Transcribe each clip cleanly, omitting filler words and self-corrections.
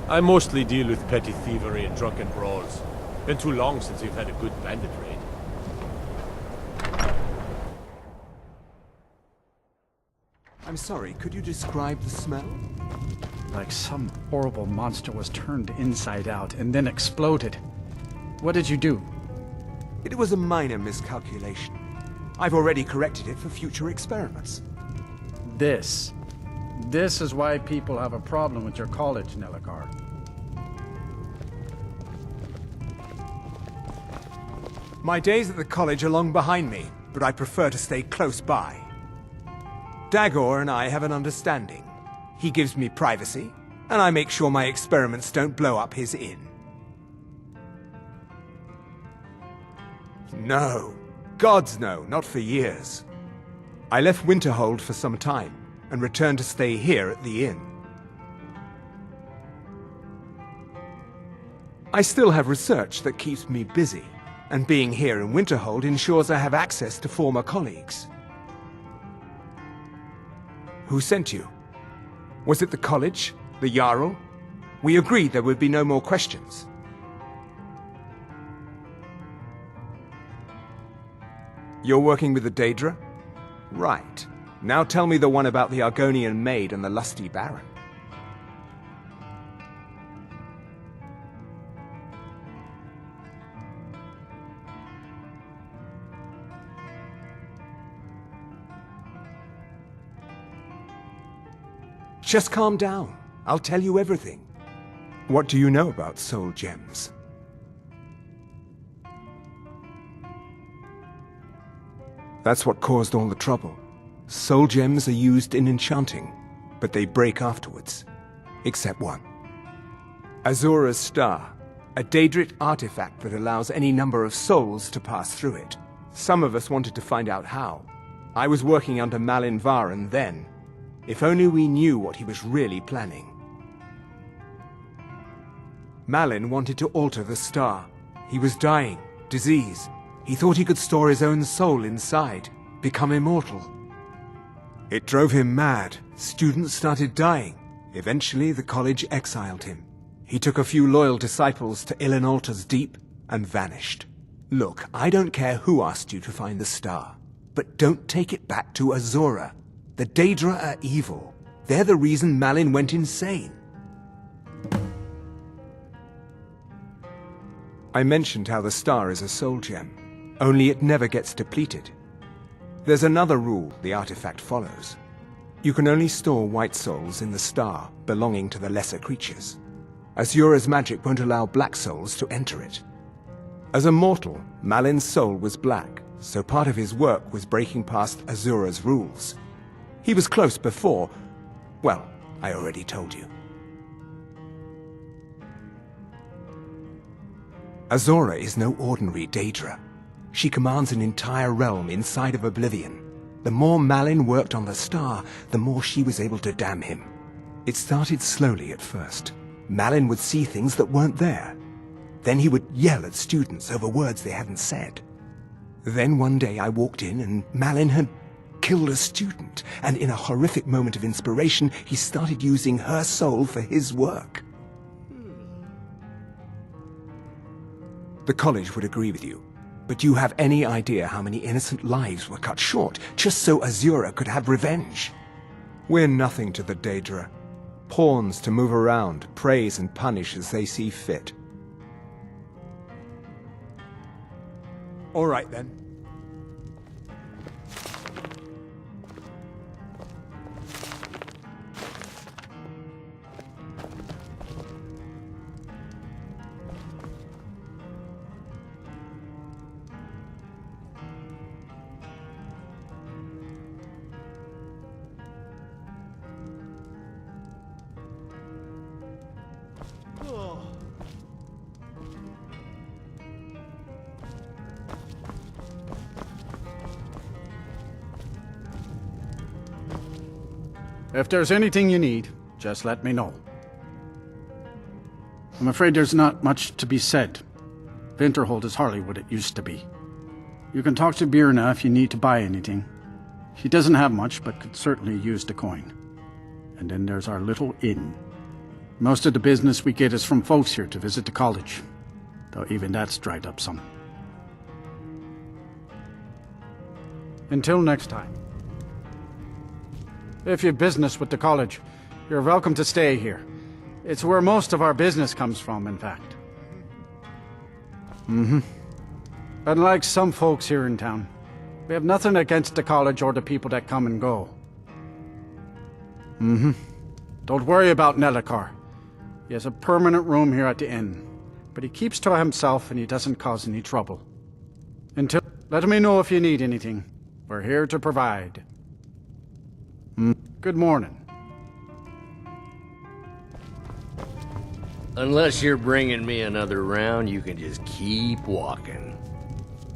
I mostly deal with petty thievery and drunken brawls. Been too long since we've had a good bandit raid. I'm sorry, could you describe the smell? Like some horrible monster was turned inside out and then exploded. What did you do? It was a minor miscalculation. I've already corrected it for future experiments. This is why people have a problem with your college, Nelligar. My days at the college are long behind me, but I prefer to stay close by. Dagor and I have an understanding. He gives me privacy, and I make sure my experiments don't blow up his inn. No. Gods no, not for years. I left Winterhold for some time, and returned to stay here at the inn. I still have research that keeps me busy, and being here in Winterhold ensures I have access to former colleagues. Who sent you? Was it the college? The Jarl? We agreed there would be no more questions. You're working with the Daedra? Right. Now tell me the one about the Argonian maid and the lusty baron. Just calm down. I'll tell you everything. What do you know about soul gems? That's what caused all the trouble. Soul gems are used in enchanting, but they break afterwards. Except one. Azura's Star, a Daedric artifact that allows any number of souls to pass through it. Some of us wanted to find out how. I was working under Malin Varen then. If only we knew what he was really planning. Malin wanted to alter the star. He was dying, disease. He thought he could store his own soul inside, become immortal. It drove him mad. Students started dying. Eventually, the college exiled him. He took a few loyal disciples to Ilinalta's Deep and vanished. Look, I don't care who asked you to find the star, but don't take it back to Azura. The Daedra are evil. They're the reason Malin went insane. I mentioned how the star is a soul gem, only it never gets depleted. There's another rule the artifact follows. You can only store white souls in the star belonging to the lesser creatures. Azura's magic won't allow black souls to enter it. As a mortal, Malin's soul was black, so part of his work was breaking past Azura's rules. He was close before. Well, I already told you. Azura is no ordinary Daedra. She commands an entire realm inside of Oblivion. The more Malin worked on the star, the more she was able to damn him. It started slowly at first. Malin would see things that weren't there. Then he would yell at students over words they hadn't said. Then one day I walked in and Malin had killed a student, and in a horrific moment of inspiration, he started using her soul for his work. The college would agree with you, but do you have any idea how many innocent lives were cut short just so Azura could have revenge? We're nothing to the Daedra. Pawns to move around, praise and punish as they see fit. All right then. If there's anything you need, just let me know. I'm afraid there's not much to be said. Winterhold is hardly what it used to be. You can talk to Birna if you need to buy anything. She doesn't have much, but could certainly use the coin. And then there's our little inn. Most of the business we get is from folks here to visit the college, though even that's dried up some. Until next time. If you've business with the college, you're welcome to stay here. It's where most of our business comes from, in fact. Unlike some folks here in town, we have nothing against the college or the people that come and go. Don't worry about Nellikar. He has a permanent room here at the inn, but he keeps to himself and he doesn't cause any trouble. Let me know if you need anything. We're here to provide. Good morning. Unless you're bringing me another round, you can just keep walking.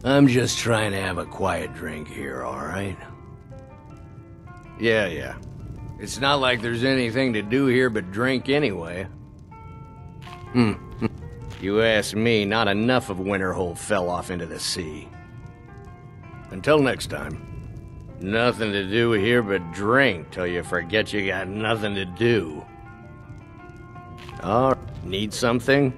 I'm just trying to have a quiet drink here, all right? Yeah. It's not like there's anything to do here but drink anyway. You ask me, not enough of Winterhold fell off into the sea. Until next time. Nothing to do here but drink till you forget you got nothing to do. All right. Need something?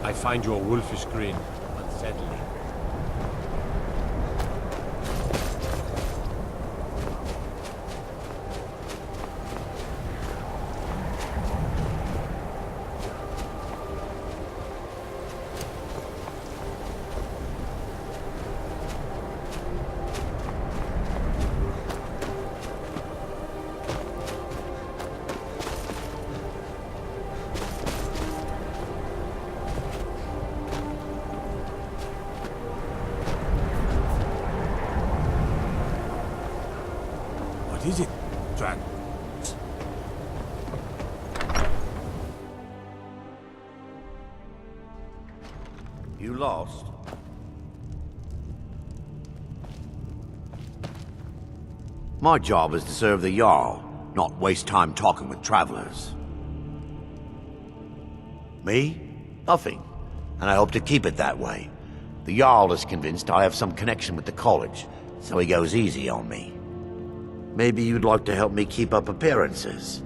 I find your wolfish grin unsettling. What is it, Dragon? You lost. My job is to serve the Jarl, not waste time talking with travelers. Me? Nothing. And I hope to keep it that way. The Jarl is convinced I have some connection with the college, so he goes easy on me. Maybe you'd like to help me keep up appearances.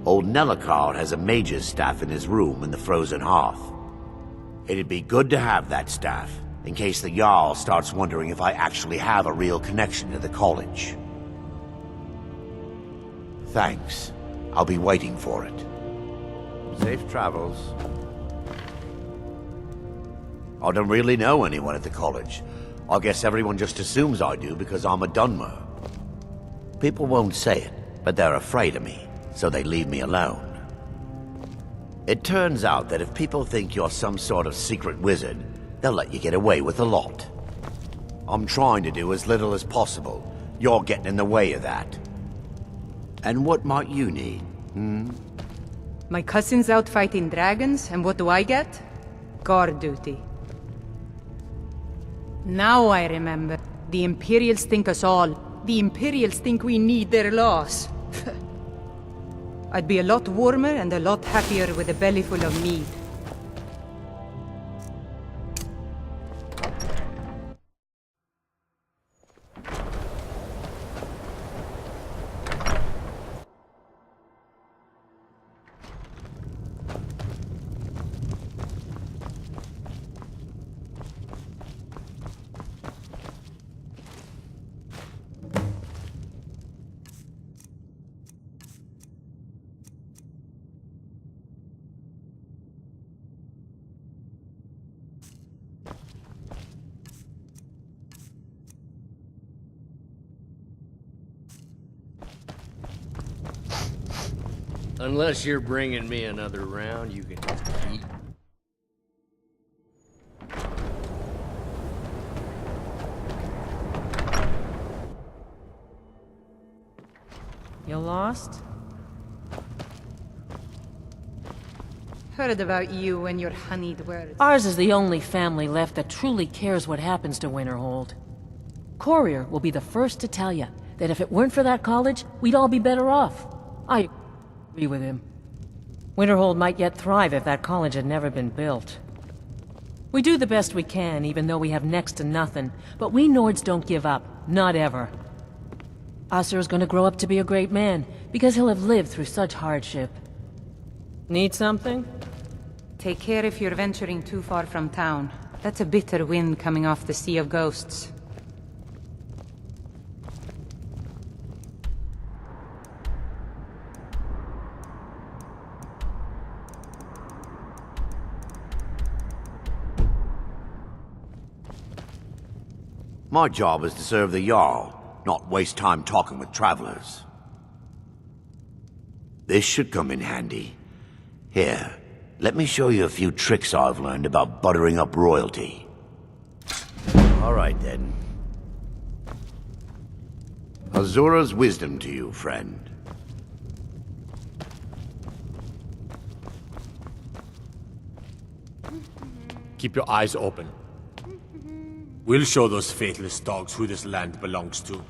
Old Nellikar has a mage's staff in his room in the frozen hearth. It'd be good to have that staff, in case the Jarl starts wondering if I actually have a real connection to the college. Thanks. I'll be waiting for it. Safe travels. I don't really know anyone at the college. I guess everyone just assumes I do because I'm a Dunmer. People won't say it, but they're afraid of me, so they leave me alone. It turns out that if people think you're some sort of secret wizard, they'll let you get away with a lot. I'm trying to do as little as possible. You're getting in the way of that. And what might you need, My cousin's out fighting dragons, and what do I get? Guard duty. Now I remember. The Imperials think us all. The Imperials think we need their laws. I'd be a lot warmer and a lot happier with a belly full of mead. Unless you're bringing me another round, you can just eat. You lost? Heard about you and your honeyed words. Ours is the only family left that truly cares what happens to Winterhold. Courier will be the first to tell you that if it weren't for that college, we'd all be better off. I agree with him. Winterhold might yet thrive if that college had never been built. We do the best we can, even though we have next to nothing, but we Nords don't give up. Not ever. Assur's gonna grow up to be a great man, because he'll have lived through such hardship. Need something? Take care if you're venturing too far from town. That's a bitter wind coming off the Sea of Ghosts. My job is to serve the Jarl, not waste time talking with travelers. This should come in handy. Here, let me show you a few tricks I've learned about buttering up royalty. All right, then. Azura's wisdom to you, friend. Keep your eyes open. We'll show those faithless dogs who this land belongs to.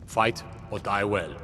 Fight or die well.